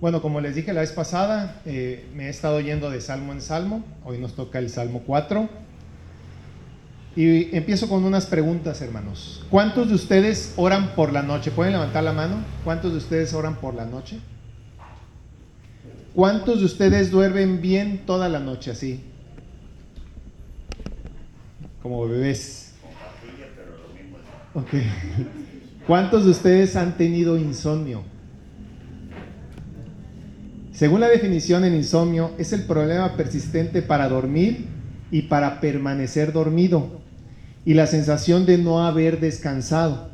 Bueno, como les dije la vez pasada, me he estado yendo de salmo en salmo. Hoy nos toca el Salmo 4. Y empiezo con unas preguntas, hermanos. ¿Cuántos de ustedes oran por la noche? ¿Pueden levantar la mano? ¿Cuántos de ustedes oran por la noche? ¿Cuántos de ustedes duermen bien toda la noche así? Como bebés. Okay. ¿Cuántos de ustedes han tenido insomnio? Según la definición, el insomnio es el problema persistente para dormir y para permanecer dormido, y la sensación de no haber descansado.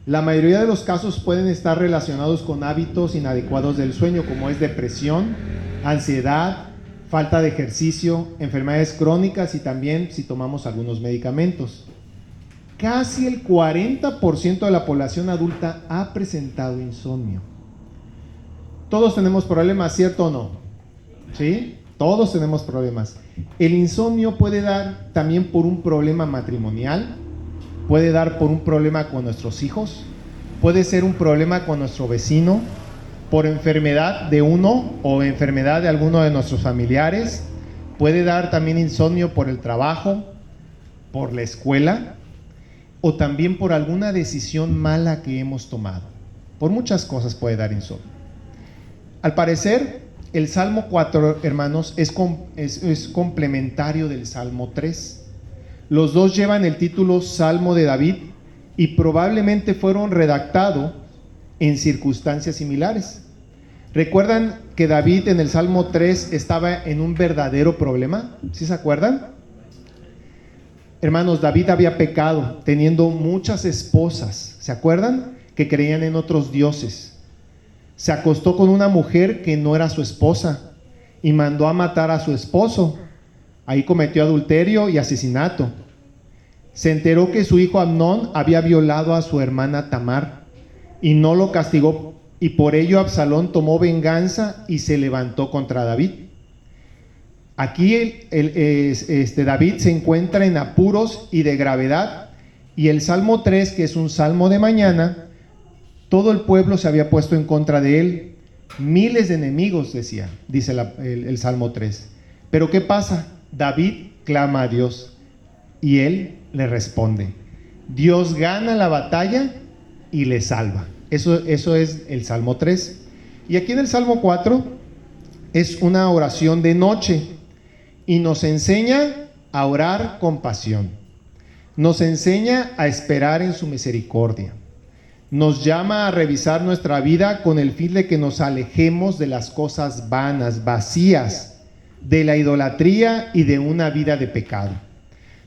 La mayoría de los casos pueden estar relacionados con hábitos inadecuados del sueño, como es depresión, ansiedad, falta de ejercicio, enfermedades crónicas y también si tomamos algunos medicamentos. Casi el 40% de la población adulta ha presentado insomnio. Todos tenemos problemas, ¿cierto o no? ¿Sí? Todos tenemos problemas. El insomnio puede dar también por un problema matrimonial, puede dar por un problema con nuestros hijos, puede ser un problema con nuestro vecino, por enfermedad de uno o enfermedad de alguno de nuestros familiares, puede dar también insomnio por el trabajo, por la escuela o también por alguna decisión mala que hemos tomado. Por muchas cosas puede dar insomnio. Al parecer, el Salmo 4, hermanos, es complementario del Salmo 3. Los dos llevan el título Salmo de David y probablemente fueron redactados en circunstancias similares. ¿Recuerdan que David en el Salmo 3 estaba en un verdadero problema? ¿Sí se acuerdan? Hermanos, David había pecado teniendo muchas esposas. ¿Se acuerdan? Que creían en otros dioses. Se acostó con una mujer que no era su esposa y mandó a matar a su esposo. Ahí cometió adulterio y asesinato. Se enteró que su hijo Amnón había violado a su hermana Tamar y no lo castigó, y por ello Absalón tomó venganza y se levantó contra David. Aquí David se encuentra en apuros y de gravedad, y el Salmo 3, que es un salmo de mañana, todo el pueblo se había puesto en contra de él. Miles de enemigos, dice el Salmo 3. Pero ¿qué pasa? David clama a Dios y él le responde. Dios gana la batalla y le salva. Eso es el Salmo 3. Y aquí en el Salmo 4 es una oración de noche y nos enseña a orar con pasión. Nos enseña a esperar en su misericordia. Nos llama a revisar nuestra vida con el fin de que nos alejemos de las cosas vanas, vacías, de la idolatría y de una vida de pecado.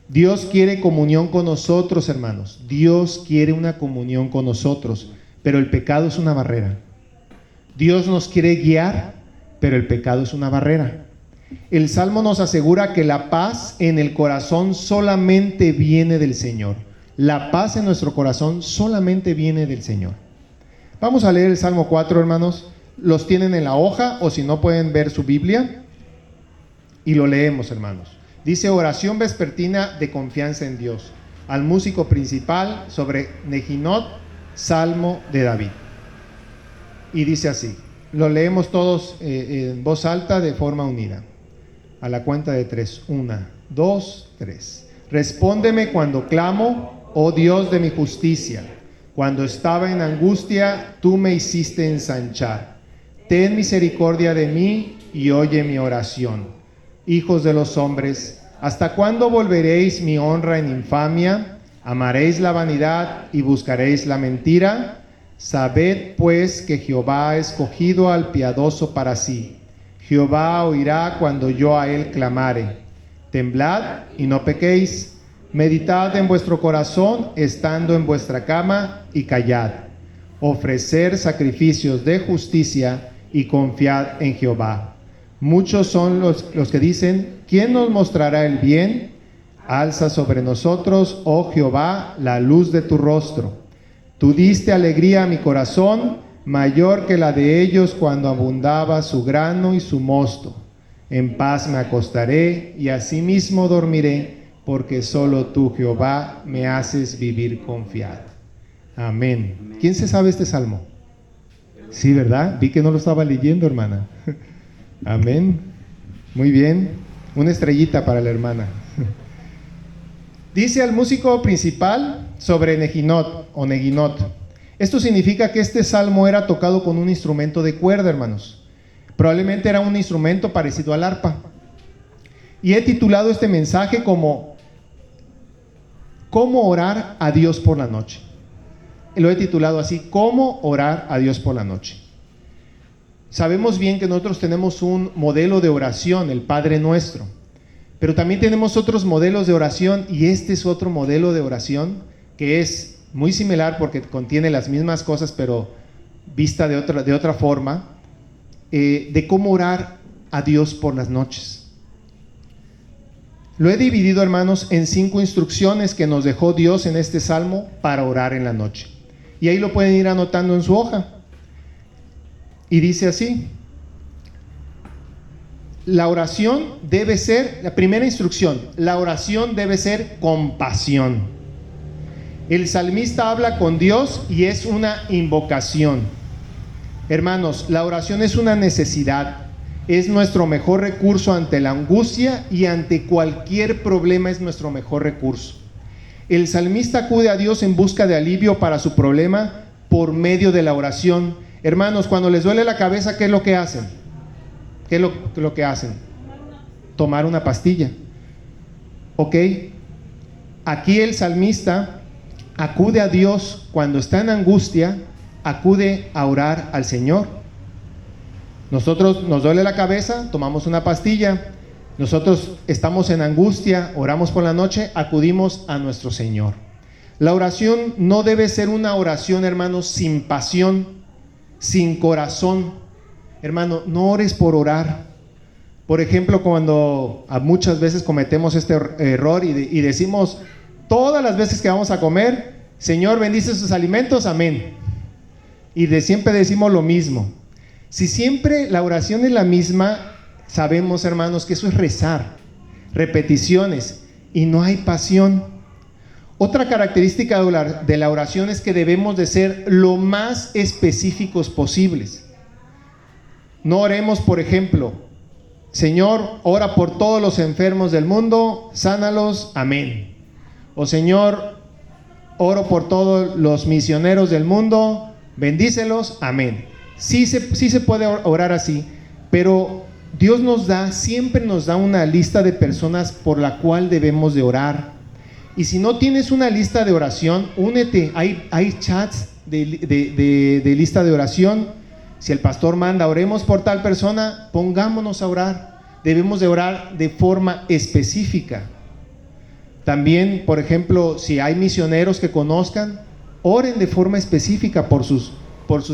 Dios quiere comunión con nosotros, hermanos. Dios quiere una comunión con nosotros, pero el pecado es una barrera. Dios nos quiere guiar, pero el pecado es una barrera. El Salmo nos asegura que la paz en el corazón solamente viene del Señor. La paz en nuestro corazón solamente viene del Señor. Vamos a leer el Salmo 4, hermanos. Los tienen en la hoja o si no pueden ver su Biblia. Y lo leemos, hermanos. Dice: oración vespertina de confianza en Dios. Al músico principal sobre Nehinot, Salmo de David. Y dice así. Lo leemos todos en voz alta de forma unida. A la cuenta de 3. 1, 2, 3. Respóndeme cuando clamo, oh Dios de mi justicia. Cuando estaba en angustia, tú me hiciste ensanchar. Ten misericordia de mí y oye mi oración. Hijos de los hombres, ¿hasta cuándo volveréis mi honra en infamia? ¿Amaréis la vanidad y buscaréis la mentira? Sabed pues que Jehová ha escogido al piadoso para sí. Jehová oirá cuando yo a él clamare. Temblad y no pequéis. Meditad en vuestro corazón estando en vuestra cama y callad. Ofrecer sacrificios de justicia y confiad en Jehová. Muchos son los que dicen: ¿quién nos mostrará el bien? Alza sobre nosotros, oh Jehová, la luz de tu rostro. Tú diste alegría a mi corazón, mayor que la de ellos cuando abundaba su grano y su mosto. En paz me acostaré y asimismo dormiré, porque solo tú, Jehová, me haces vivir confiado. Amén. ¿Quién se sabe este salmo? El Sí, ¿verdad? Vi que no lo estaba leyendo, hermana. Amén. Muy bien. Una estrellita para la hermana. Dice al músico principal sobre Neginot o Neginot. Esto significa que este salmo era tocado con un instrumento de cuerda, hermanos. Probablemente era un instrumento parecido al arpa. Y he titulado este mensaje como ¿Cómo orar a Dios por la noche? Lo he titulado así, ¿Cómo orar a Dios por la noche? Sabemos bien que nosotros tenemos un modelo de oración, el Padre Nuestro, pero también tenemos otros modelos de oración, y este es otro modelo de oración que es muy similar porque contiene las mismas cosas, pero vista de otra forma, de cómo orar a Dios por las noches. Lo he dividido, hermanos, en 5 instrucciones que nos dejó Dios en este salmo para orar en la noche. Y ahí lo pueden ir anotando en su hoja. Y dice así: la oración debe ser, la primera instrucción, la oración debe ser con pasión. El salmista habla con Dios y es una invocación. Hermanos, la oración es una necesidad, es nuestro mejor recurso ante la angustia y ante cualquier problema es nuestro mejor recurso. El salmista acude a Dios en busca de alivio para su problema por medio de la oración. Hermanos, cuando les duele la cabeza, ¿qué es lo que hacen? ¿Qué es lo que hacen? Tomar una pastilla. ¿Ok? Aquí el salmista acude a Dios cuando está en angustia, acude a orar al Señor. Nosotros nos duele la cabeza, tomamos una pastilla. Nosotros estamos en angustia, oramos por la noche, acudimos a nuestro Señor. La oración no debe ser una oración, hermanos, sin pasión, sin corazón. Hermano, no ores por orar. Por ejemplo, cuando muchas veces cometemos este error y decimos todas las veces que vamos a comer: Señor, bendice sus alimentos, amén. Y siempre decimos lo mismo. Si siempre la oración es la misma, sabemos, hermanos, que eso es rezar, repeticiones, y no hay pasión. Otra característica de la oración es que debemos de ser lo más específicos posibles. No oremos, por ejemplo, Señor, ora por todos los enfermos del mundo, sánalos, amén. O Señor, oro por todos los misioneros del mundo, bendícelos, amén. Sí se puede orar así, pero Dios siempre nos da una lista de personas por la cual debemos de orar. Y si no tienes una lista de oración, únete. Hay chats de lista de oración. Si el pastor manda, oremos por tal persona, pongámonos a orar. Debemos de orar de forma específica. También, por ejemplo, si hay misioneros que conozcan, oren de forma específica por sus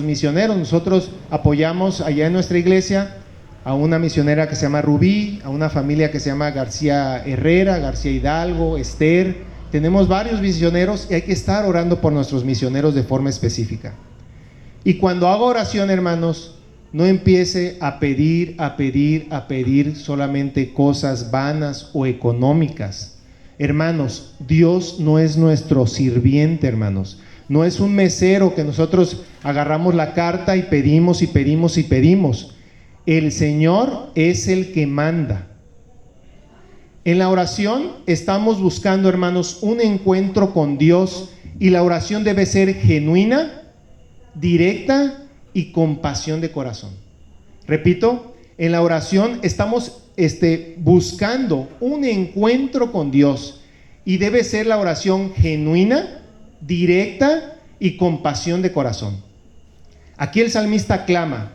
misioneros. Nosotros apoyamos allá en nuestra iglesia a una misionera que se llama Rubí, a una familia que se llama García Herrera, García Hidalgo, Esther. Tenemos varios misioneros y hay que estar orando por nuestros misioneros de forma específica. Y cuando hago oración, hermanos, no empiece a pedir solamente cosas vanas o económicas. Hermanos, Dios no es nuestro sirviente, hermanos. No es un mesero que nosotros agarramos la carta y pedimos y pedimos y pedimos. El Señor es el que manda. En la oración estamos buscando, hermanos, un encuentro con Dios, y la oración debe ser genuina, directa y con pasión de corazón. Repito, en la oración estamos buscando un encuentro con Dios, y debe ser la oración genuina, directa y con pasión de corazón. Aquí el salmista clama,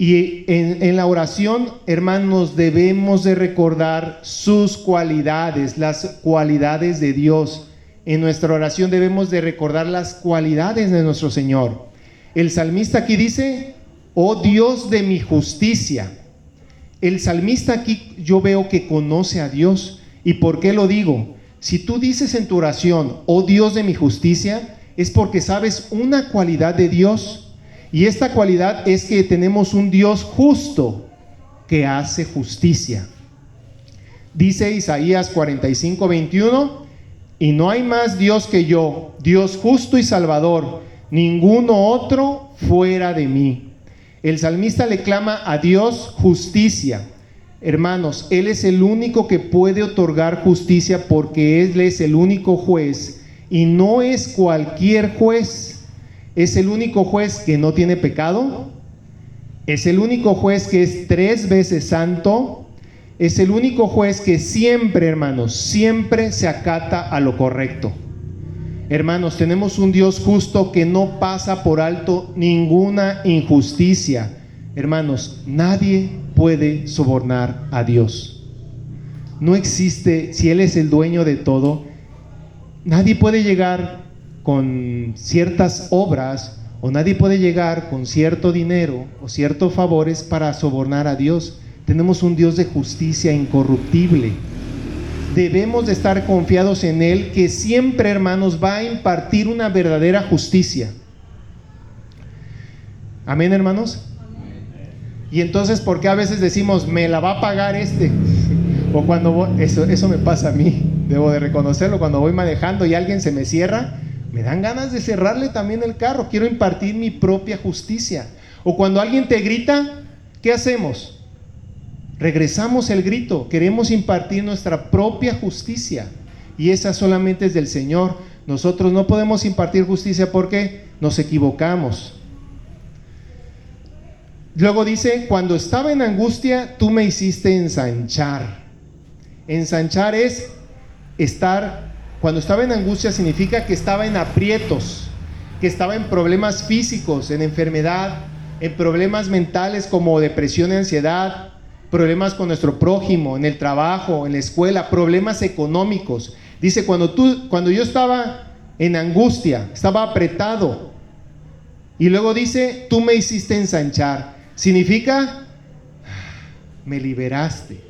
y en la oración, hermanos, debemos de recordar sus cualidades, las cualidades de Dios. En nuestra oración debemos de recordar las cualidades de nuestro Señor. El salmista aquí dice: oh Dios de mi justicia. El salmista aquí yo veo que conoce a Dios. ¿Y por qué lo digo? Si tú dices en tu oración, oh Dios de mi justicia, es porque sabes una cualidad de Dios. Y esta cualidad es que tenemos un Dios justo que hace justicia. Dice Isaías 45:21: y no hay más Dios que yo, Dios justo y salvador, ninguno otro fuera de mí. El salmista le clama a Dios justicia. Hermanos, Él es el único que puede otorgar justicia porque Él es el único juez y no es cualquier juez. Es el único juez que no tiene pecado, es el único juez que es 3 veces santo, es el único juez que siempre, hermanos, siempre se acata a lo correcto. Hermanos, tenemos un Dios justo que no pasa por alto ninguna injusticia. Hermanos, nadie puede sobornar a Dios. No existe, si Él es el dueño de todo, nadie puede llegar con ciertas obras o nadie puede llegar con cierto dinero o ciertos favores para sobornar a Dios. Tenemos un Dios de justicia incorruptible. Debemos de estar confiados en Él, que siempre, hermanos, va a impartir una verdadera justicia. Amén, hermanos. Y entonces, ¿por qué a veces decimos, me la va a pagar este? O cuando eso me pasa a mí, debo de reconocerlo, cuando voy manejando y alguien se me cierra, me dan ganas de cerrarle también el carro. Quiero impartir mi propia justicia. O cuando alguien te grita, ¿qué hacemos? Regresamos el grito, queremos impartir nuestra propia justicia y esa solamente es del Señor. Nosotros no podemos impartir justicia porque nos equivocamos. Luego dice, cuando estaba en angustia, tú me hiciste ensanchar. Ensanchar es estar, cuando estaba en angustia significa que estaba en aprietos, que estaba en problemas físicos, en enfermedad, en problemas mentales como depresión y ansiedad, problemas con nuestro prójimo, en el trabajo, en la escuela, problemas económicos. Dice, cuando yo estaba en angustia, estaba apretado. Y luego dice, tú me hiciste ensanchar. Significa, me liberaste.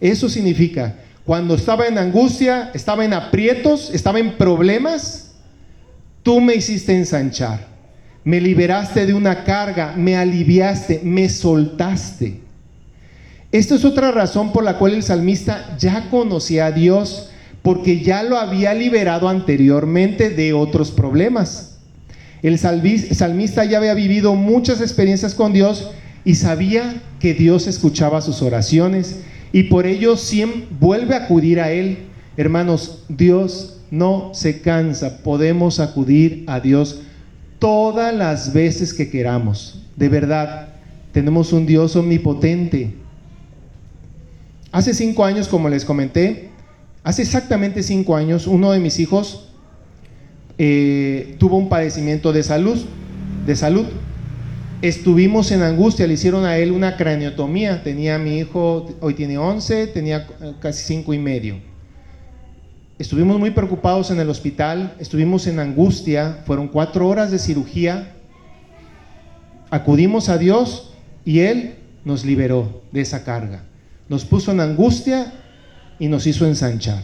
Eso significa, cuando estaba en angustia, estaba en aprietos, estaba en problemas, tú me hiciste ensanchar. Me liberaste de una carga, me aliviaste, me soltaste. Esta es otra razón por la cual el salmista ya conocía a Dios, porque ya lo había liberado anteriormente de otros problemas. El salmista ya había vivido muchas experiencias con Dios y sabía que Dios escuchaba sus oraciones y por ello siempre vuelve a acudir a Él. Hermanos, Dios no se cansa, podemos acudir a Dios todas las veces que queramos. De verdad, tenemos un Dios omnipotente. Hace 5 años, como les comenté, hace exactamente 5 años, uno de mis hijos tuvo un padecimiento de salud. Estuvimos en angustia, le hicieron a él una craneotomía. Tenía mi hijo, hoy tiene 11, tenía casi 5 y medio. Estuvimos muy preocupados en el hospital, estuvimos en angustia, fueron 4 horas de cirugía. Acudimos a Dios y Él nos liberó de esa carga. Nos puso en angustia y nos hizo ensanchar.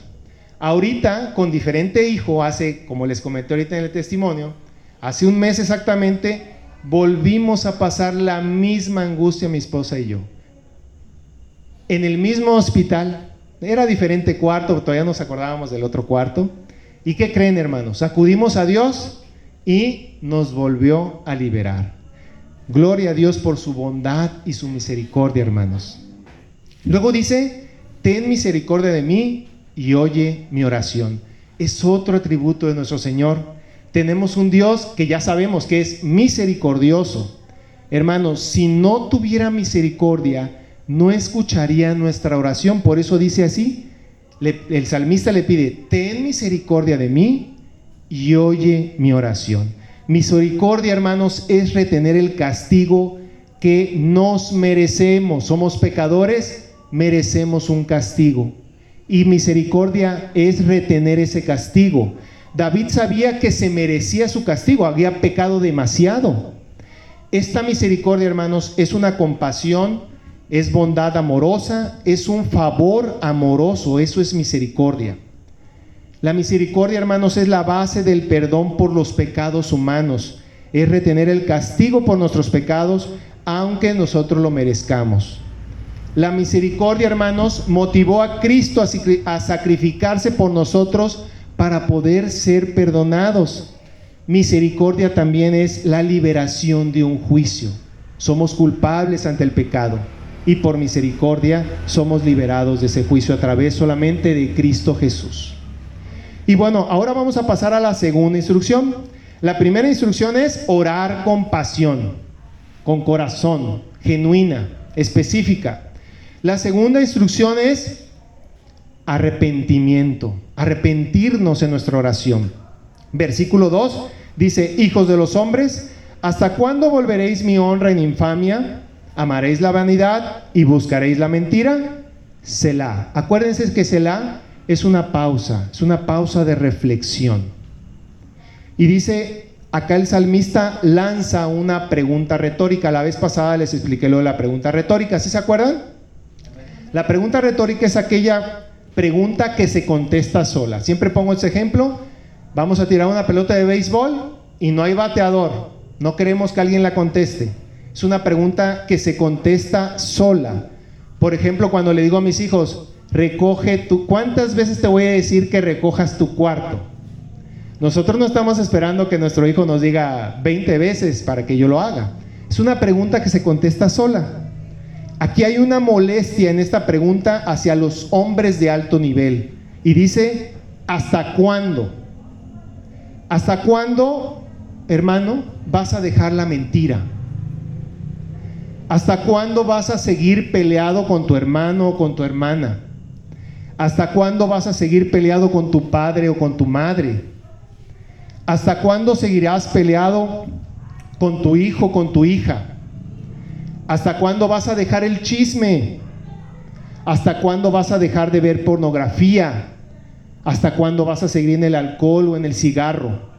Ahorita, con diferente hijo, como les comenté ahorita en el testimonio, hace un mes exactamente, volvimos a pasar la misma angustia mi esposa y yo. En el mismo hospital, era diferente cuarto, todavía nos acordábamos del otro cuarto. ¿Y qué creen, hermanos? Acudimos a Dios y nos volvió a liberar. Gloria a Dios por su bondad y su misericordia, hermanos. Luego dice, ten misericordia de mí y oye mi oración. Es otro atributo de nuestro Señor. Tenemos un Dios que ya sabemos que es misericordioso. Hermanos, si no tuviera misericordia, no escucharía nuestra oración. Por eso dice así, el salmista le pide, ten misericordia de mí y oye mi oración. Misericordia, hermanos, es retener el castigo que nos merecemos. Somos pecadores, merecemos un castigo. Y misericordia es retener ese castigo. David sabía que se merecía su castigo, había pecado demasiado. Esta misericordia, hermanos, es una compasión, es bondad amorosa, es un favor amoroso, eso es misericordia. La misericordia, hermanos, es la base del perdón por los pecados humanos, es retener el castigo por nuestros pecados, aunque nosotros lo merezcamos. La misericordia, hermanos, motivó a Cristo a sacrificarse por nosotros para poder ser perdonados. Misericordia también es la liberación de un juicio. Somos culpables ante el pecado y por misericordia somos liberados de ese juicio a través solamente de Cristo Jesús. Y bueno, ahora vamos a pasar a la segunda instrucción. La primera instrucción es orar con pasión, con corazón, genuina, específica. La segunda instrucción es arrepentimiento, arrepentirnos en nuestra oración. Versículo 2 dice: hijos de los hombres, ¿hasta cuándo volveréis mi honra en infamia? ¿Amaréis la vanidad y buscaréis la mentira? Selah. Acuérdense que Selah es una pausa de reflexión. Y dice, acá el salmista lanza una pregunta retórica. La vez pasada les expliqué lo de la pregunta retórica, ¿sí se acuerdan? La pregunta retórica es aquella pregunta que se contesta sola. Siempre pongo ese ejemplo. Vamos a tirar una pelota de béisbol y no hay bateador. No queremos que alguien la conteste. Es una pregunta que se contesta sola. Por ejemplo, cuando le digo a mis hijos, ¿cuántas veces te voy a decir que recojas tu cuarto? Nosotros no estamos esperando que nuestro hijo nos diga 20 veces para que yo lo haga. Es una pregunta que se contesta sola. Aquí hay una molestia en esta pregunta hacia los hombres de alto nivel. Y dice, ¿hasta cuándo? ¿Hasta cuándo, hermano, vas a dejar la mentira? ¿Hasta cuándo vas a seguir peleado con tu hermano o con tu hermana? ¿Hasta cuándo vas a seguir peleado con tu padre o con tu madre? ¿Hasta cuándo seguirás peleado con tu hijo o con tu hija? ¿Hasta cuándo vas a dejar el chisme? ¿Hasta cuándo vas a dejar de ver pornografía? ¿Hasta cuándo vas a seguir en el alcohol o en el cigarro?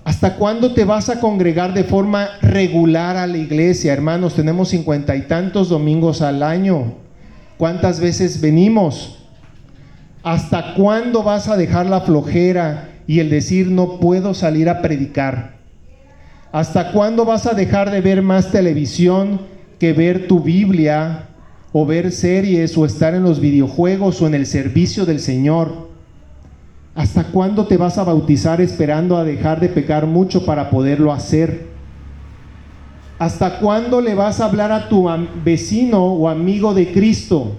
¿Hasta cuándo te vas a congregar de forma regular a la iglesia? Hermanos, tenemos 50 y tantos domingos al año. ¿Cuántas veces venimos? ¿Hasta cuándo vas a dejar la flojera y el decir no puedo salir a predicar? ¿Hasta cuándo vas a dejar de ver más televisión que ver tu Biblia o ver series o estar en los videojuegos o en el servicio del Señor? ¿Hasta cuándo te vas a bautizar esperando a dejar de pecar mucho para poderlo hacer? ¿Hasta cuándo le vas a hablar a tu vecino o amigo de Cristo?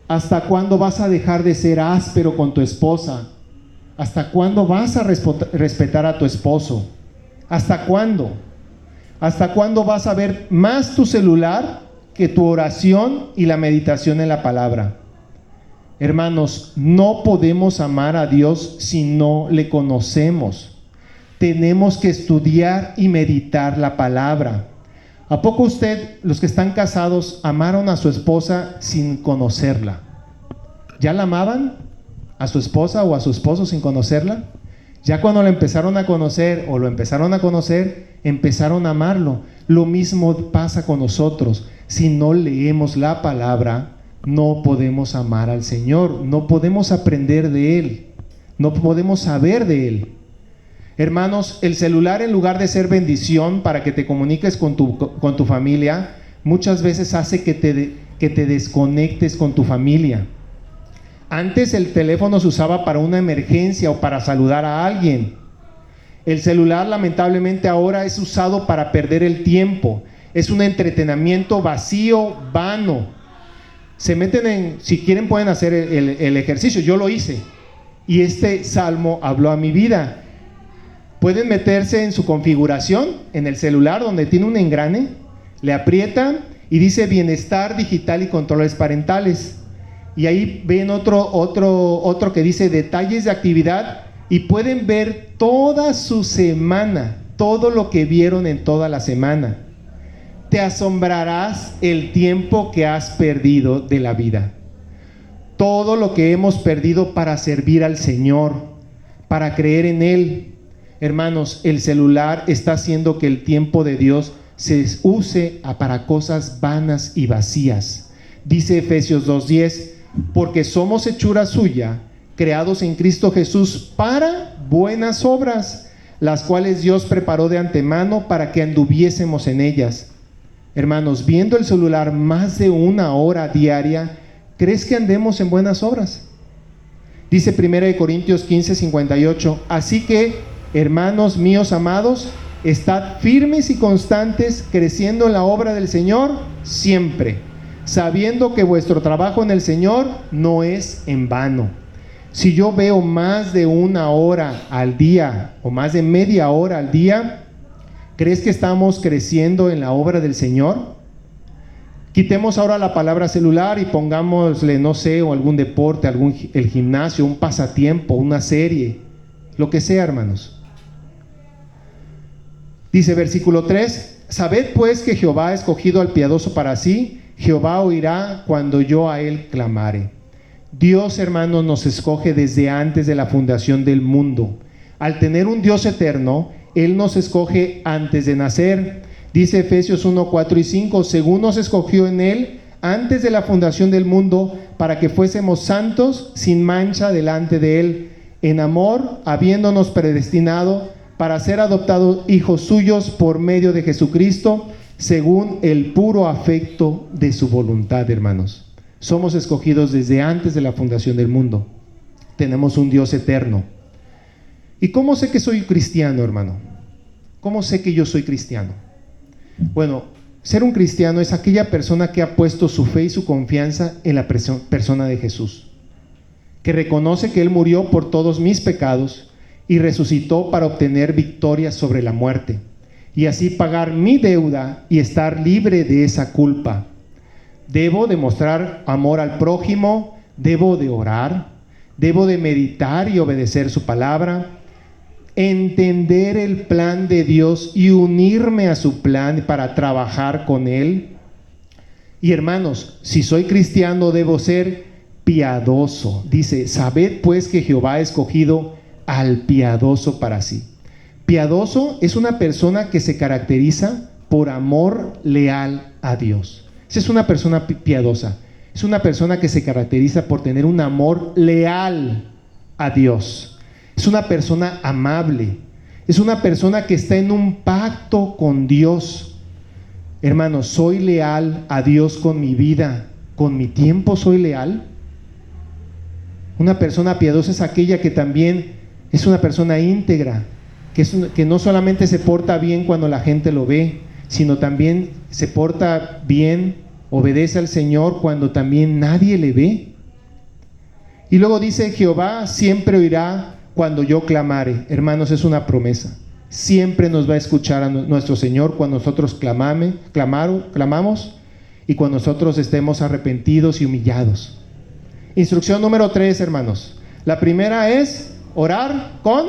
¿Hasta cuándo vas a dejar de ser áspero con tu esposa? ¿Hasta cuándo vas a respetar a tu esposo? ¿Hasta cuándo? ¿Hasta cuándo vas a ver más tu celular que tu oración y la meditación en la palabra? Hermanos, no podemos amar a Dios si no le conocemos. Tenemos que estudiar y meditar la palabra. ¿A poco usted, los que están casados, amaron a su esposa sin conocerla? ¿Ya la amaban a su esposa o a su esposo sin conocerla? Ya cuando la empezaron a conocer o lo empezaron a conocer, empezaron a amarlo. Lo mismo pasa con nosotros. Si no leemos la palabra, no podemos amar al Señor, no podemos aprender de Él, no podemos saber de Él. Hermanos, el celular, en lugar de ser bendición para que te comuniques con tu familia, muchas veces hace que te desconectes con tu familia. Antes el teléfono se usaba para una emergencia o para saludar a alguien. El celular, lamentablemente, ahora es usado para perder el tiempo. Es un entretenimiento vacío, vano. Se meten si quieren pueden hacer el ejercicio. Yo lo hice y este salmo habló a mi vida. Pueden meterse en su configuración en el celular donde tiene un engrane, le aprietan y dice bienestar digital y controles parentales, y ahí ven otro que dice detalles de actividad, y pueden ver toda su semana, todo lo que vieron en toda la semana. Te asombrarás el tiempo que has perdido de la vida. Todo lo que hemos perdido para servir al Señor, para creer en Él. Hermanos, el celular está haciendo que el tiempo de Dios se use para cosas vanas y vacías. Dice Efesios 2:10, porque somos hechura suya, creados en Cristo Jesús para buenas obras, las cuales Dios preparó de antemano para que anduviésemos en ellas. Hermanos, viendo el celular más de 1 hora diaria, ¿crees que andemos en buenas obras? Dice 1 Corintios 15:58, así que Hermanos míos amados, estad firmes y constantes, creciendo en la obra del Señor siempre, sabiendo que vuestro trabajo en el Señor no es en vano. Si yo veo más de 1 hora al día o más de media hora al día, ¿crees que estamos creciendo en la obra del Señor? Quitemos ahora la palabra celular y pongámosle, no sé, o algún deporte, el gimnasio, un pasatiempo, una serie, lo que sea, hermanos. Dice versículo 3, sabed pues que Jehová ha escogido al piadoso para sí, Jehová oirá cuando yo a él clamare. Dios, hermanos, nos escoge desde antes de la fundación del mundo. Al tener un Dios eterno, Él nos escoge antes de nacer. Dice Efesios 1, 4 y 5, según nos escogió en Él antes de la fundación del mundo, para que fuésemos santos sin mancha delante de Él, en amor, habiéndonos predestinado para ser adoptados hijos suyos por medio de Jesucristo, según el puro afecto de su voluntad, hermanos. Somos escogidos desde antes de la fundación del mundo. Tenemos un Dios eterno. ¿Y cómo sé que soy cristiano, hermano? ¿Cómo sé que yo soy cristiano? Bueno, ser un cristiano es aquella persona que ha puesto su fe y su confianza en la persona de Jesús, que reconoce que Él murió por todos mis pecados y resucitó para obtener victoria sobre la muerte, y así pagar mi deuda y estar libre de esa culpa. Debo demostrar amor al prójimo, debo de orar, debo de meditar y obedecer su palabra, entender el plan de Dios y unirme a su plan para trabajar con Él. Y hermanos, si soy cristiano debo ser piadoso. Dice, sabed pues que Jehová ha escogido al piadoso para sí. Piadoso es una persona que se caracteriza por amor leal a Dios. Esa es una persona piadosa. Es una persona que se caracteriza por tener un amor leal a Dios. Es una persona amable. Es una persona que está en un pacto con Dios. Hermanos, ¿soy leal a Dios con mi vida? ¿Con mi tiempo soy leal? Una persona piadosa es aquella que también es una persona íntegra, que no solamente se porta bien cuando la gente lo ve, sino también se porta bien, obedece al Señor cuando también nadie le ve. Y luego dice, Jehová siempre oirá cuando yo clamare. Hermanos, es una promesa. Siempre nos va a escuchar a nuestro Señor cuando nosotros clamamos y cuando nosotros estemos arrepentidos y humillados. Instrucción número 3, hermanos. La primera es orar con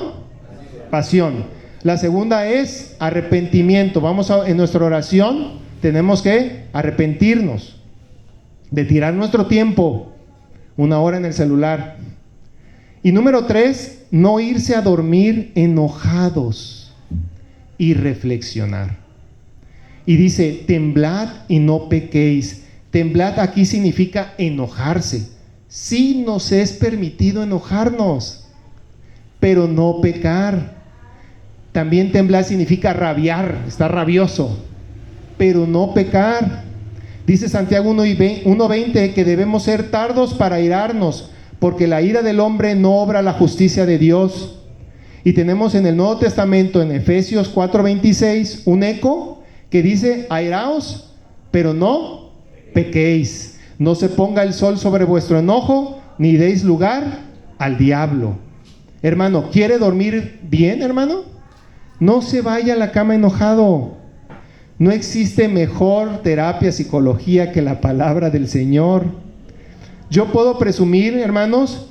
pasión. La segunda es arrepentimiento. En nuestra oración tenemos que arrepentirnos de tirar nuestro tiempo, 1 hora en el celular. Y número 3, no irse a dormir enojados y reflexionar. Y dice, temblad y no pequéis. Temblad aquí significa enojarse. Sí nos es permitido enojarnos, pero no pecar. También temblar significa rabiar, estar rabioso, pero no pecar. Dice Santiago 1:20 que debemos ser tardos para airarnos, porque la ira del hombre no obra la justicia de Dios. Y tenemos en el Nuevo Testamento, en Efesios 4:26, un eco que dice, airaos, pero no pequéis. No se ponga el sol sobre vuestro enojo, ni deis lugar al diablo. Hermano, ¿quiere dormir bien, hermano? No se vaya a la cama enojado. No existe mejor terapia, psicología que la palabra del Señor. Yo puedo presumir, hermanos,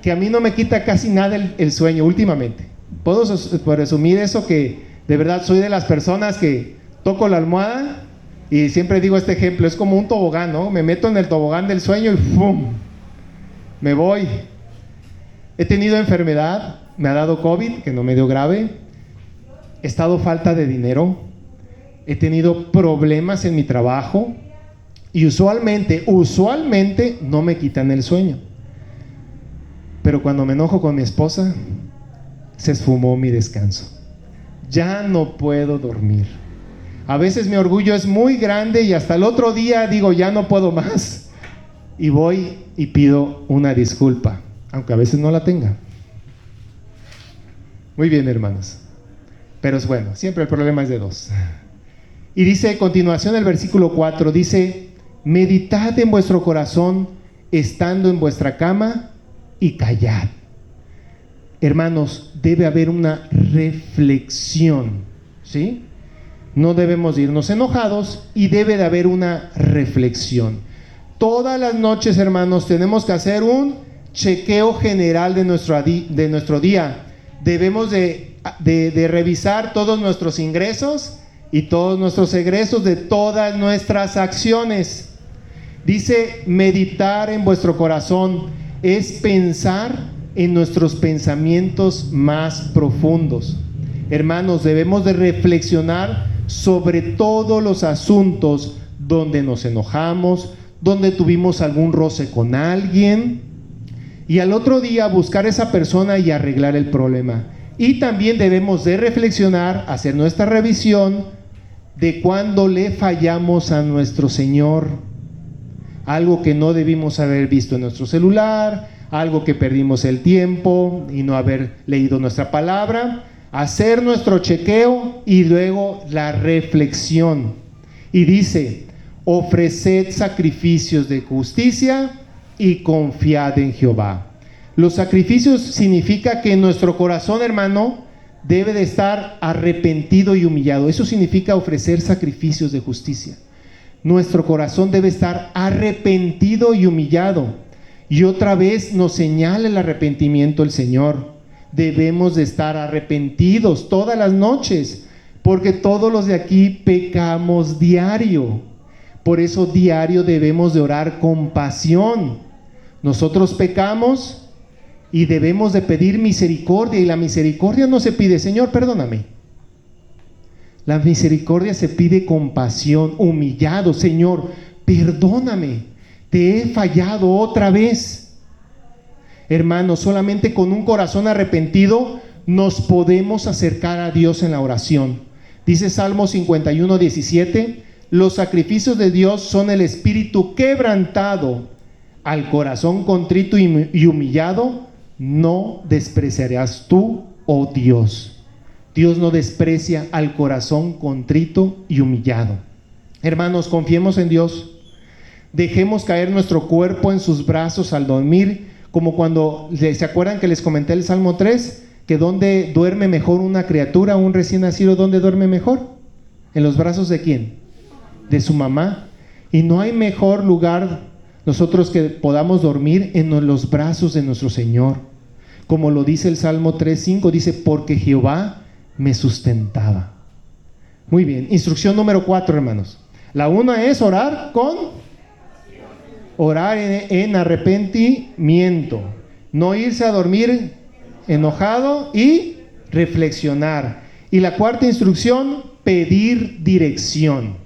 que a mí no me quita casi nada el sueño últimamente. Puedo presumir eso, que de verdad soy de las personas que toco la almohada y siempre digo este ejemplo, es como un tobogán, ¿no? Me meto en el tobogán del sueño y ¡pum! Me voy. He tenido enfermedad, me ha dado COVID, que no me dio grave. He estado falta de dinero. He tenido problemas en mi trabajo. Y usualmente no me quitan el sueño. Pero cuando me enojo con mi esposa, se esfumó mi descanso. Ya no puedo dormir. A veces mi orgullo es muy grande y hasta el otro día digo, ya no puedo más. Y voy y pido una disculpa, aunque a veces no la tenga. Muy bien, hermanos. Pero es bueno, siempre el problema es de dos. Y dice a continuación el versículo 4, dice: meditad en vuestro corazón estando en vuestra cama y callad. Hermanos, debe haber una reflexión, ¿sí? No debemos irnos enojados y debe de haber una reflexión. Todas las noches, hermanos, tenemos que hacer un chequeo general de nuestro día. Debemos de revisar todos nuestros ingresos y todos nuestros egresos de todas nuestras acciones. Dice: meditar en vuestro corazón es pensar en nuestros pensamientos más profundos. Hermanos, debemos de reflexionar sobre todos los asuntos donde nos enojamos, donde tuvimos algún roce con alguien, y al otro día buscar a esa persona y arreglar el problema. Y también debemos de reflexionar, hacer nuestra revisión de cuando le fallamos a nuestro Señor. Algo que no debimos haber visto en nuestro celular, algo que perdimos el tiempo y no haber leído nuestra palabra. Hacer nuestro chequeo y luego la reflexión. Y dice: ofreced sacrificios de justicia y confiad en Jehová. Los sacrificios significa que nuestro corazón, hermano, debe de estar arrepentido y humillado. Eso significa ofrecer sacrificios de justicia. Nuestro corazón debe estar arrepentido y humillado. Y otra vez nos señala el arrepentimiento el Señor. Debemos de estar arrepentidos todas las noches, porque todos los de aquí pecamos diario. Por eso diario debemos de orar con pasión. Nosotros pecamos y debemos de pedir misericordia, y la misericordia no se pide: Señor, perdóname. La misericordia se pide con pasión, humillado: Señor, perdóname, te he fallado otra vez. Hermanos, solamente con un corazón arrepentido nos podemos acercar a Dios en la oración. Dice Salmo 51:17: los sacrificios de Dios son el espíritu quebrantado. Al corazón contrito y humillado no despreciarás tú, oh Dios. Dios no desprecia al corazón contrito y humillado. Hermanos, confiemos en Dios. Dejemos caer nuestro cuerpo en sus brazos al dormir, como cuando, ¿se acuerdan que les comenté el Salmo 3? Que donde duerme mejor una criatura, un recién nacido, ¿dónde duerme mejor? ¿En los brazos de quién? De su mamá. Y no hay mejor lugar nosotros que podamos dormir en los brazos de nuestro Señor. Como lo dice el Salmo 3:5, dice: porque Jehová me sustentaba. Muy bien, instrucción número 4, hermanos. La una es orar en arrepentimiento, no irse a dormir enojado, y reflexionar. Y la cuarta instrucción: pedir dirección.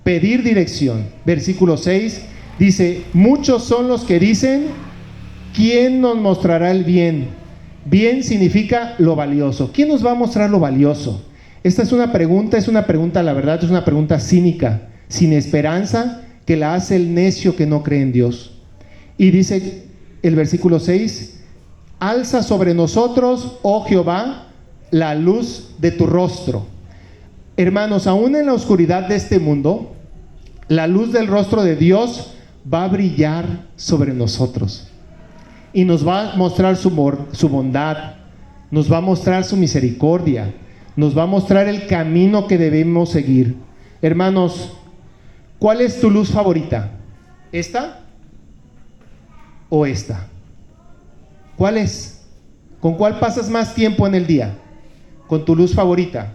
Pedir dirección. Versículo 6 dice: muchos son los que dicen: ¿quién nos mostrará el bien? Bien significa lo valioso. ¿Quién nos va a mostrar lo valioso? Esta es una pregunta, la verdad, es una pregunta cínica, sin esperanza, que la hace el necio que no cree en Dios. Y dice el versículo 6: alza sobre nosotros, oh Jehová, la luz de tu rostro. Hermanos, aún en la oscuridad de este mundo, la luz del rostro de Dios va a brillar sobre nosotros y nos va a mostrar su bondad, nos va a mostrar su misericordia, nos va a mostrar el camino que debemos seguir. Hermanos, ¿cuál es tu luz favorita? ¿Esta o esta? ¿Cuál es? ¿Con cuál pasas más tiempo en el día? ¿Con tu luz favorita?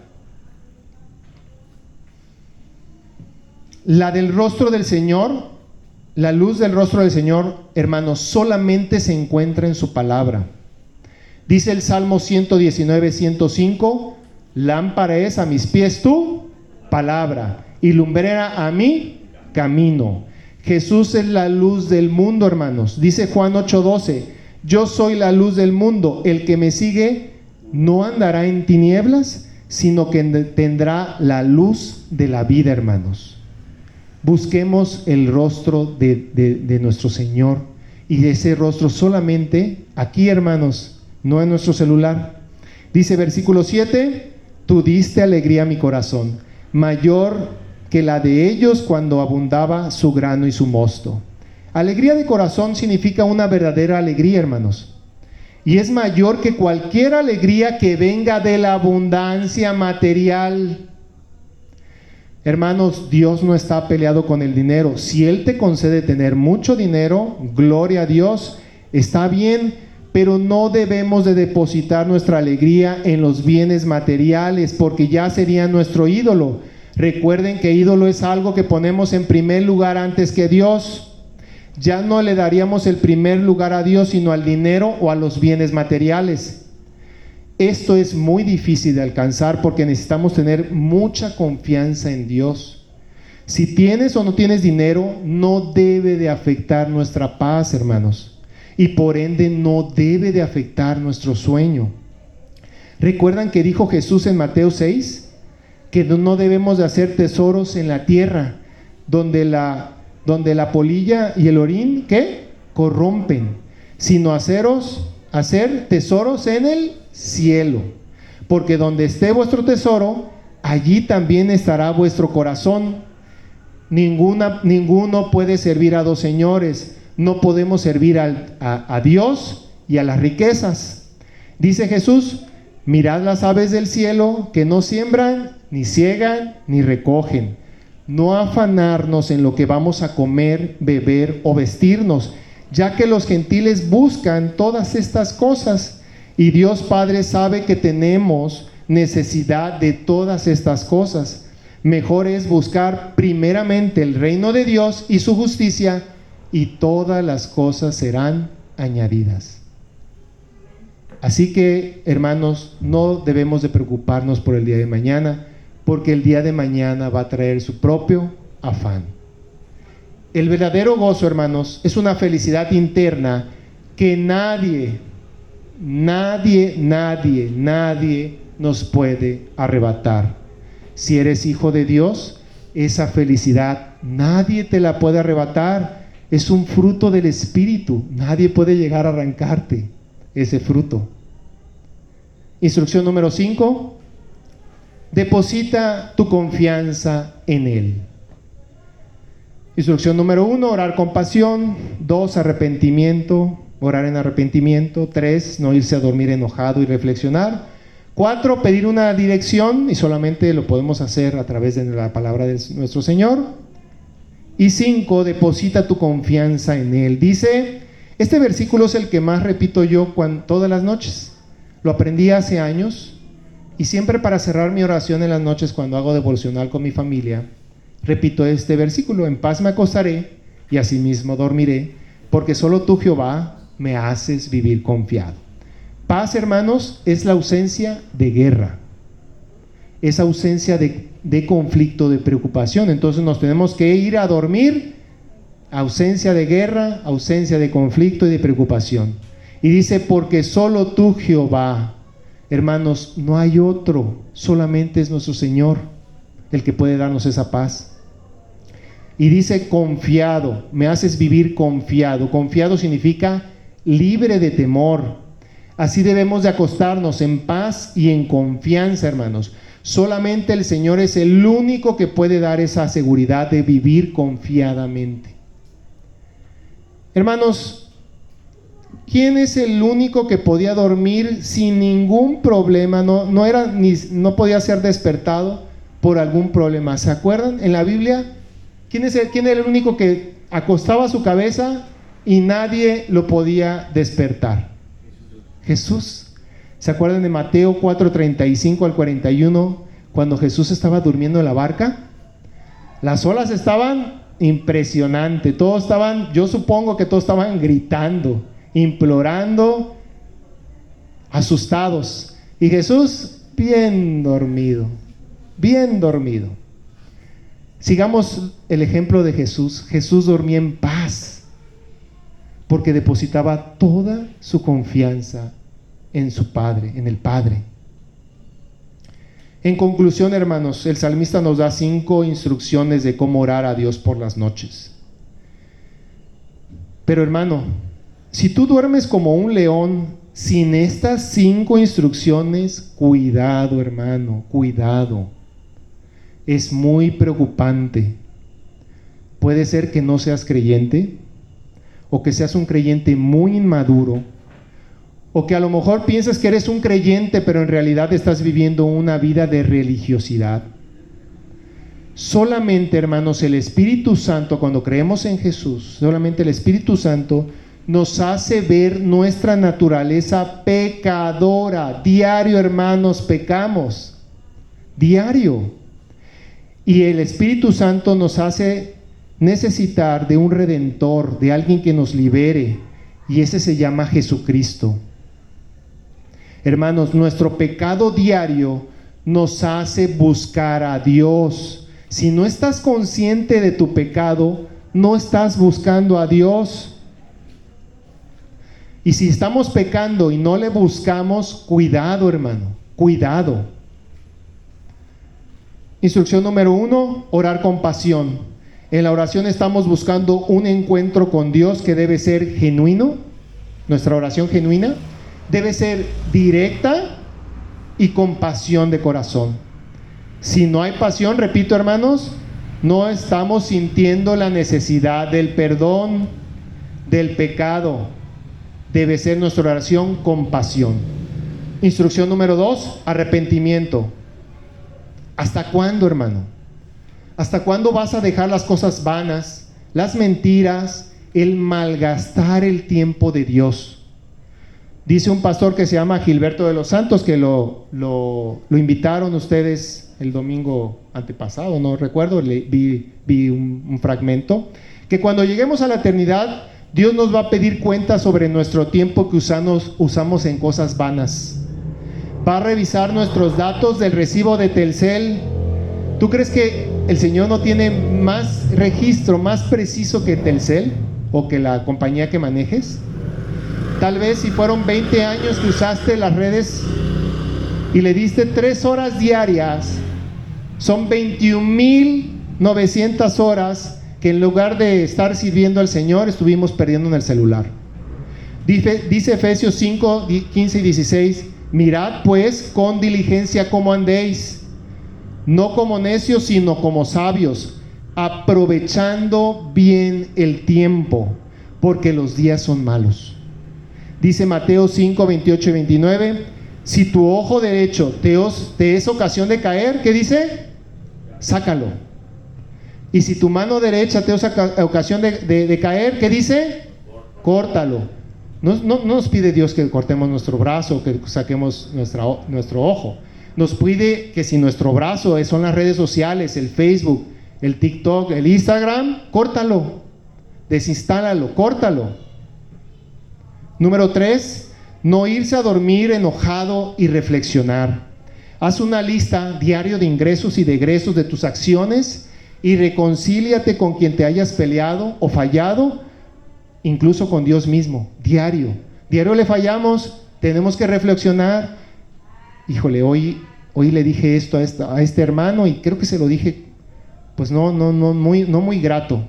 La del rostro del Señor, la luz del rostro del Señor, hermanos, solamente se encuentra en su palabra. Dice el Salmo 119:105: lámpara es a mis pies tu palabra y lumbrera a mi camino. Jesús es la luz del mundo, hermanos. Dice Juan 8:12: yo soy la luz del mundo, el que me sigue no andará en tinieblas, sino que tendrá la luz de la vida, hermanos. Busquemos el rostro de nuestro Señor, y de ese rostro solamente aquí, hermanos, no en nuestro celular, Dice versículo 7, tú diste alegría a mi corazón, mayor que la de ellos cuando abundaba su grano y su mosto. Alegría de corazón significa una verdadera alegría, hermanos. Y es mayor que cualquier alegría que venga de la abundancia material. Hermanos, Dios no está peleado con el dinero. Si Él te concede tener mucho dinero, gloria a Dios, está bien, pero no debemos de depositar nuestra alegría en los bienes materiales, porque ya sería nuestro ídolo. Recuerden que ídolo es algo que ponemos en primer lugar antes que Dios. Ya no le daríamos el primer lugar a Dios, sino al dinero o a los bienes materiales. Esto es muy difícil de alcanzar porque necesitamos tener mucha confianza en Dios. Si tienes o no tienes dinero, no debe de afectar nuestra paz, hermanos, y por ende no debe de afectar nuestro sueño. ¿Recuerdan que dijo Jesús en Mateo 6? Que no debemos de hacer tesoros en la tierra, donde la polilla y el orín, ¿qué? Corrompen, sino hacer tesoros en el cielo, porque donde esté vuestro tesoro, allí también estará vuestro corazón. Ninguno puede servir a dos señores. No podemos servir a Dios y a las riquezas. Dice Jesús, mirad las aves del cielo, que no siembran, ni ciegan, ni recogen. No afanarnos en lo que vamos a comer, beber o vestirnos, ya que los gentiles buscan todas estas cosas, y Dios Padre sabe que tenemos necesidad de todas estas cosas. Mejor es buscar primeramente el reino de Dios y su justicia, y todas las cosas serán añadidas. Así que, hermanos, no debemos de preocuparnos por el día de mañana, porque el día de mañana va a traer su propio afán. El verdadero gozo, hermanos, es una felicidad interna que nadie nos puede arrebatar. Si eres hijo de Dios, esa felicidad nadie te la puede arrebatar. Es un fruto del Espíritu. Nadie puede llegar a arrancarte ese fruto. Instrucción número 5. Deposita tu confianza en Él. Instrucción número 1, orar con pasión. 2, arrepentimiento, orar en arrepentimiento. 3, no irse a dormir enojado y reflexionar. 4, pedir una dirección, y solamente lo podemos hacer a través de la palabra de nuestro Señor. Y 5, deposita tu confianza en Él. Dice, este versículo es el que más repito yo todas las noches. Lo aprendí hace años. Y siempre para cerrar mi oración en las noches cuando hago devocional con mi familia, repito este versículo: en paz me acostaré y asimismo dormiré, porque solo tú, Jehová, me haces vivir confiado. Paz, hermanos, es la ausencia de guerra, es ausencia de conflicto, de preocupación. Entonces nos tenemos que ir a dormir, ausencia de guerra, ausencia de conflicto y de preocupación. Y dice, porque solo tú, Jehová. Hermanos, no hay otro, solamente es nuestro Señor el que puede darnos esa paz. Y dice confiado, me haces vivir confiado. Confiado significa libre de temor. Así debemos de acostarnos en paz y en confianza, hermanos. Solamente el Señor es el único que puede dar esa seguridad de vivir confiadamente. Hermanos, ¿quién es el único que podía dormir sin ningún problema? No podía ser despertado por algún problema. ¿Se acuerdan? En la Biblia, ¿quién era el único que acostaba su cabeza y nadie lo podía despertar? Jesús. ¿Se acuerdan de Mateo 4:35 al 41? Cuando Jesús estaba durmiendo en la barca. Las olas estaban impresionantes. Yo supongo que todos estaban gritando, implorando, asustados, y Jesús bien dormido. Sigamos el ejemplo de Jesús. Jesús dormía en paz porque depositaba toda su confianza en su Padre, en el Padre. En conclusión, hermanos, el salmista nos da 5 instrucciones de cómo orar a Dios por las noches. Pero, hermano, si tú duermes como un león sin estas 5 instrucciones, cuidado, hermano, cuidado. Es muy preocupante. Puede ser que no seas creyente, o que seas un creyente muy inmaduro, o que a lo mejor piensas que eres un creyente, pero en realidad estás viviendo una vida de religiosidad. Solamente, hermanos, el Espíritu Santo, cuando creemos en Jesús, solamente el Espíritu Santo nos hace ver nuestra naturaleza pecadora. Diario, hermanos, pecamos. Diario. Y el Espíritu Santo nos hace necesitar de un Redentor, de alguien que nos libere, y ese se llama Jesucristo. Hermanos, nuestro pecado diario nos hace buscar a Dios. Si no estás consciente de tu pecado, no estás buscando a Dios. Y si estamos pecando y no le buscamos, cuidado, hermano, cuidado. Instrucción número 1, orar con pasión. En la oración estamos buscando un encuentro con Dios que debe ser genuino. Nuestra oración genuina debe ser directa y con pasión de corazón. Si no hay pasión, repito, hermanos, no estamos sintiendo la necesidad del perdón, del pecado. Debe ser nuestra oración con pasión. Instrucción número 2, arrepentimiento. ¿Hasta cuándo, hermano? ¿Hasta cuándo vas a dejar las cosas vanas, las mentiras, el malgastar el tiempo de Dios? Dice un pastor que se llama Gilberto de los Santos, que lo invitaron ustedes el domingo antepasado, no recuerdo, vi un fragmento, que cuando lleguemos a la eternidad, Dios nos va a pedir cuenta sobre nuestro tiempo que usamos en cosas vanas. Va a revisar nuestros datos del recibo de Telcel. ¿Tú crees que el Señor no tiene más registro, más preciso que Telcel o que la compañía que manejes? Tal vez si fueron 20 años que usaste las redes y le diste 3 horas diarias, son 21,900 horas que en lugar de estar sirviendo al Señor, estuvimos perdiendo en el celular. Dice Efesios 5, 15 y 16, mirad pues con diligencia cómo andéis, no como necios, sino como sabios, aprovechando bien el tiempo, porque los días son malos. Dice Mateo 5, 28 y 29, si tu ojo derecho te es ocasión de caer, ¿qué dice? Sácalo. Y si tu mano derecha te es ocasión de caer, ¿qué dice? Córtalo. No nos pide Dios que cortemos nuestro brazo, que saquemos nuestro ojo. Nos pide que si nuestro brazo son las redes sociales, el Facebook, el TikTok, el Instagram, córtalo, desinstálalo, córtalo. Número 3, no irse a dormir enojado y reflexionar. Haz una lista diario de ingresos y de egresos de tus acciones y reconcíliate con quien te hayas peleado o fallado, incluso con Dios mismo, diario. Diario le fallamos, tenemos que reflexionar. Híjole, hoy le dije esto a este hermano y creo que se lo dije, pues no muy grato.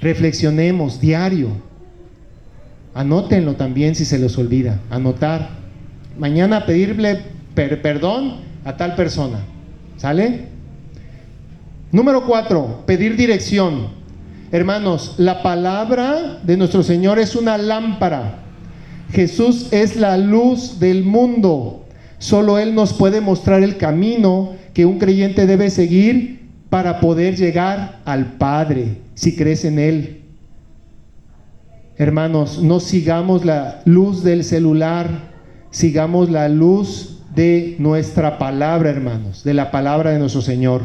Reflexionemos diario. Anótenlo también si se les olvida, anotar. Mañana pedirle perdón a tal persona, ¿sale? Número 4, pedir dirección. Hermanos, la palabra de nuestro Señor es una lámpara. Jesús es la luz del mundo. Solo Él nos puede mostrar el camino que un creyente debe seguir para poder llegar al Padre, si crees en Él. Hermanos, no sigamos la luz del celular, sigamos la luz de nuestra palabra, hermanos, de la palabra de nuestro Señor.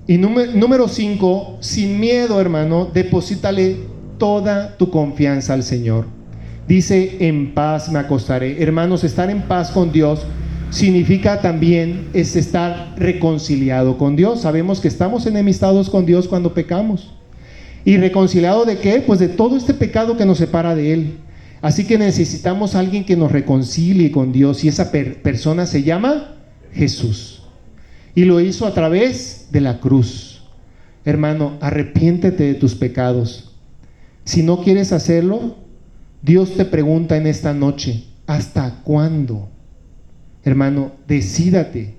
Y número 5, sin miedo, hermano, deposítale toda tu confianza al Señor. Dice, en paz me acostaré. Hermanos, estar en paz con Dios significa también es estar reconciliado con Dios. Sabemos que estamos enemistados con Dios cuando pecamos. ¿Y reconciliado de qué? Pues de todo este pecado que nos separa de Él. Así que necesitamos a alguien que nos reconcilie con Dios, y esa persona se llama Jesús. Y lo hizo a través de la cruz. Hermano, arrepiéntete de tus pecados. Si no quieres hacerlo, Dios te pregunta en esta noche, ¿hasta cuándo? Hermano, decídate,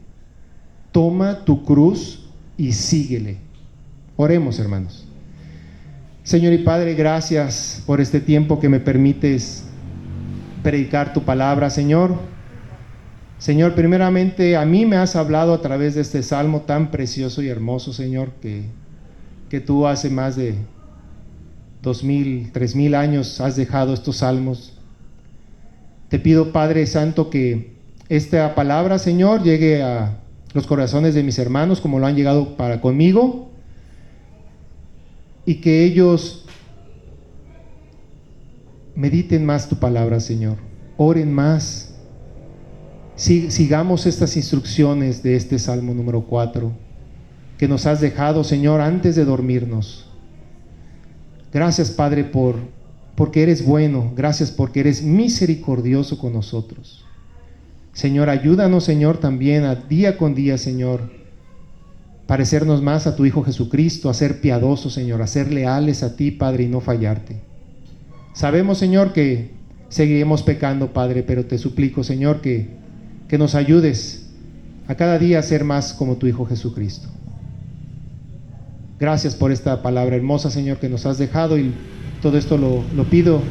toma tu cruz y síguele. Oremos, hermanos. Señor y Padre, gracias por este tiempo que me permites predicar tu palabra, Señor. Señor, primeramente a mí me has hablado a través de este salmo tan precioso y hermoso, Señor, que tú hace más de 2000, 3000 años has dejado estos salmos. Te pido, Padre Santo, que esta palabra, Señor, llegue a los corazones de mis hermanos como lo han llegado para conmigo, y que ellos mediten más tu palabra, Señor, oren más, sigamos estas instrucciones de este Salmo número 4 que nos has dejado, Señor, antes de dormirnos. Gracias, Padre, porque eres bueno, gracias porque eres misericordioso con nosotros. Señor, ayúdanos, Señor, también a día con día, Señor, parecernos más a tu Hijo Jesucristo, a ser piadosos, Señor, a ser leales a ti, Padre, y no fallarte. Sabemos, Señor, que seguiremos pecando, Padre, pero te suplico, Señor, que nos ayudes a cada día a ser más como tu Hijo Jesucristo. Gracias por esta palabra hermosa, Señor, que nos has dejado, y todo esto lo pido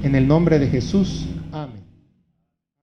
en el nombre de Jesús.